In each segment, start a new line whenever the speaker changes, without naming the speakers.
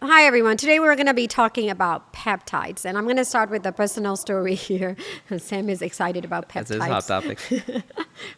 Hi, everyone. Today we're going to be talking about peptides, and I'm going to start with a personal story here. Sam is excited about
That's his hot
peptides.
topic.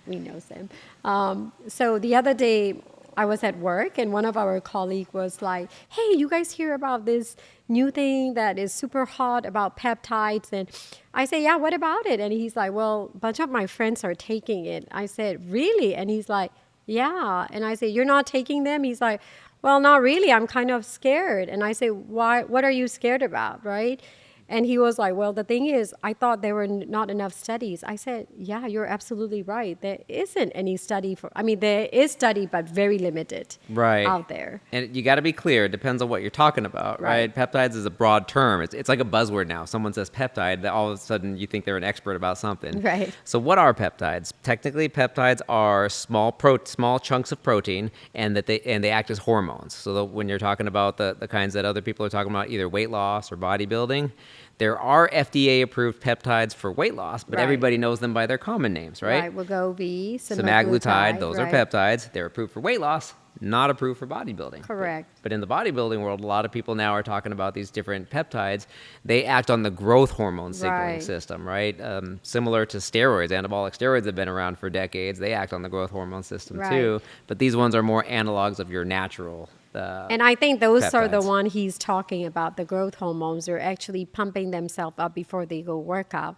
We know Sam. So the other day, I was at work, and one of our colleagues was like, "Hey, you guys hear about this new thing that is super hot about peptides?" And I say, "Yeah, what about it?" And he's like, "Well, a bunch of my friends are taking it." I said, "Really?" And he's like, "Yeah." And I say, "You're not taking them?" He's like, "Well, not really. I'm kind of scared." And I say, "Why? What are you scared about?" Right? And he was like, "Well, the thing is, I thought there were not enough studies." I said, "Yeah, you're absolutely right. There isn't any study for, I mean, there is study, but very limited
Right.
out there."
And you got to be clear. It depends on what you're talking about,
Right.
right? Peptides is a broad term. It's like a buzzword now. Someone says peptide, that all of a sudden you think they're an expert about something.
Right.
So what are peptides? Technically, peptides are small chunks of protein, and they act as hormones. So when you're talking about the kinds that other people are talking about, either weight loss or bodybuilding, there are FDA-approved peptides for weight loss, but
Right.
everybody knows them by their common names, right?
Right. Wegovy,
Semaglutide,
semaglutide.
those are
Right.
peptides. They're approved for weight loss, not approved for bodybuilding.
Correct.
But in the bodybuilding world, a lot of people now are talking about these different peptides. They act on the growth hormone signaling
Right.
system, right? Similar to steroids. Anabolic steroids have been around for decades. They act on the growth hormone system
Right.
too. But these ones are more analogs of your natural
And I think those are the
peptides.
one he's talking about, the growth hormones. They're actually pumping themselves up before they go work out.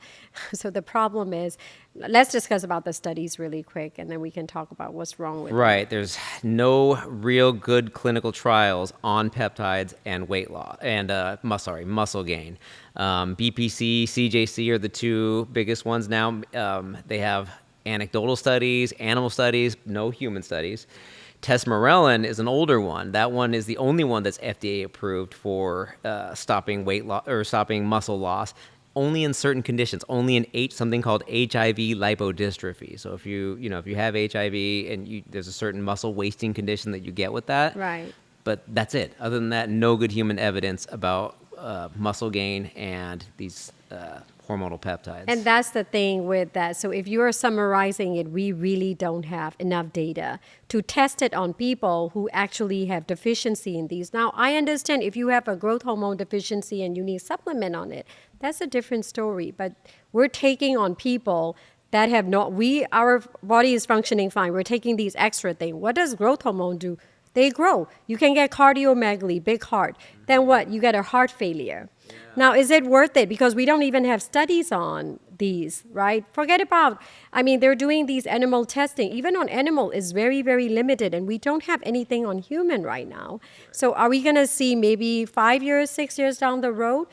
So the problem is, let's discuss about the studies really quick, and then we can talk about what's wrong with them.
Right. There's no real good clinical trials on peptides and weight loss and muscle gain. BPC, CJC are the two biggest ones now. They have anecdotal studies, animal studies, no human studies. Tesmorelin is an older one. That one is the only one that's FDA approved for stopping weight loss or stopping muscle loss. Only in certain conditions, only in something called HIV lipodystrophy. So if you have HIV and there's a certain muscle wasting condition that you get with that,
Right.
but that's it. Other than that, no good human evidence about muscle gain and these hormonal peptides.
And that's the thing with that. So if you're summarizing it, we really don't have enough data to test it on people who actually have deficiency in these. Now, I understand if you have a growth hormone deficiency and you need supplement on it, that's a different story. But we're taking on people that have not, our body is functioning fine. We're taking these extra things. What does growth hormone do? They grow. You can get cardiomegaly, big heart. Then what? You get a heart failure. Yeah. Now, is it worth it? Because we don't even have studies on these, right? Forget about, I mean, they're doing these animal testing. Even on animal is very, very limited, and we don't have anything on human right now. So are we going to see maybe 5 years, 6 years down the road,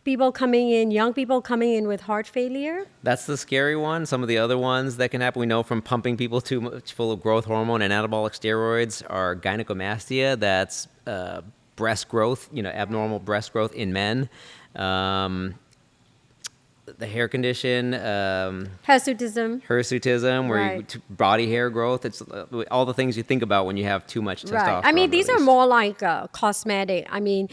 young people coming in with heart failure?
That's the scary one. Some of the other ones that can happen, we know from pumping people too much full of growth hormone and anabolic steroids, are gynecomastia. That's breast growth, abnormal breast growth in men. The hair condition, hirsutism, where
Right.
body hair growth. It's all the things you think about when you have too much testosterone.
Right. I mean, these are
released.
more like cosmetic. I mean,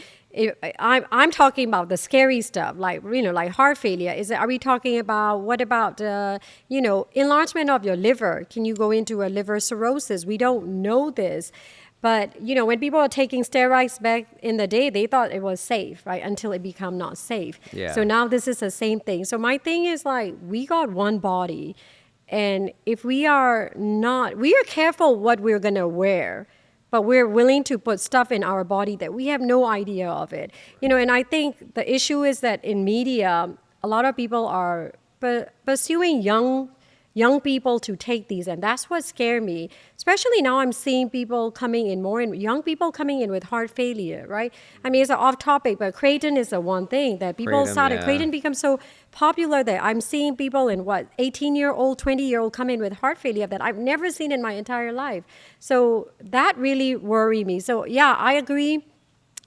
I'm talking about the scary stuff, like like heart failure. Are we talking about what about enlargement of your liver? Can you go into a liver cirrhosis? We don't know this. But, when people are taking steroids back in the day, they thought it was safe, right? Until it become not safe.
Yeah.
So now this is the same thing. So my thing is like, we got one body. And if we are careful what we're going to wear, but we're willing to put stuff in our body that we have no idea of it. And I think the issue is that in media, a lot of people are pursuing young people to take these, and that's what scared me. Especially now, I'm seeing people coming in young people coming in with heart failure, right? I mean, it's an off topic, but creatine is the one thing that people started.
Yeah.
Creatine becomes so popular that I'm seeing people in 18-year-old, 20-year-old come in with heart failure that I've never seen in my entire life. So that really worried me. So yeah, I agree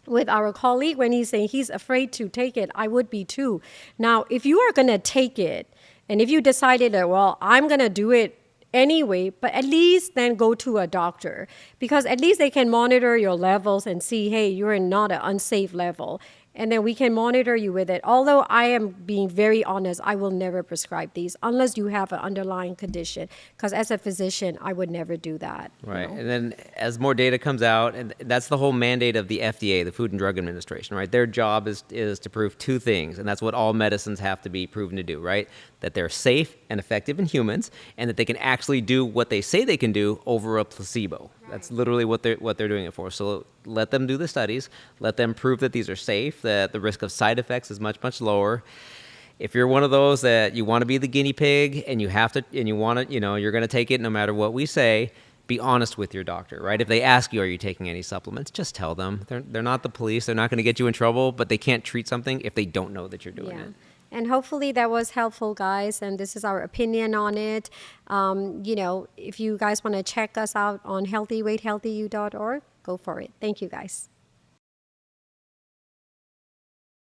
with our colleague when he's saying he's afraid to take it. I would be too. Now, if you are going to take it, and if you decided that, well, I'm going to do it anyway, but at least then go to a doctor, because at least they can monitor your levels and see, hey, you're in not an unsafe level. and then we can monitor you with it. Although I am being very honest, I will never prescribe these unless you have an underlying condition. Because as a physician, I would never do that.
Right. And then as more data comes out, and that's the whole mandate of the FDA, the Food and Drug Administration, right? Their job is to prove two things, and that's what all medicines have to be proven to do, right? That they're safe and effective in humans, and that they can actually do what they say they can do over a placebo. Right. That's literally what they're doing it for. So let them do the studies, let them prove that these are safe, that the risk of side effects is much, much lower. If you're one of those that you want to be the guinea pig and you have to, and you want to, you're going to take it no matter what we say, be honest with your doctor, right? If they ask you, are you taking any supplements, just tell them. They're not the police. They're not going to get you in trouble, but they can't treat something if they don't know that you're doing it.
And hopefully that was helpful, guys. And this is our opinion on it. If you guys want to check us out on healthyweighthealthyu.org, go for it. Thank you, guys.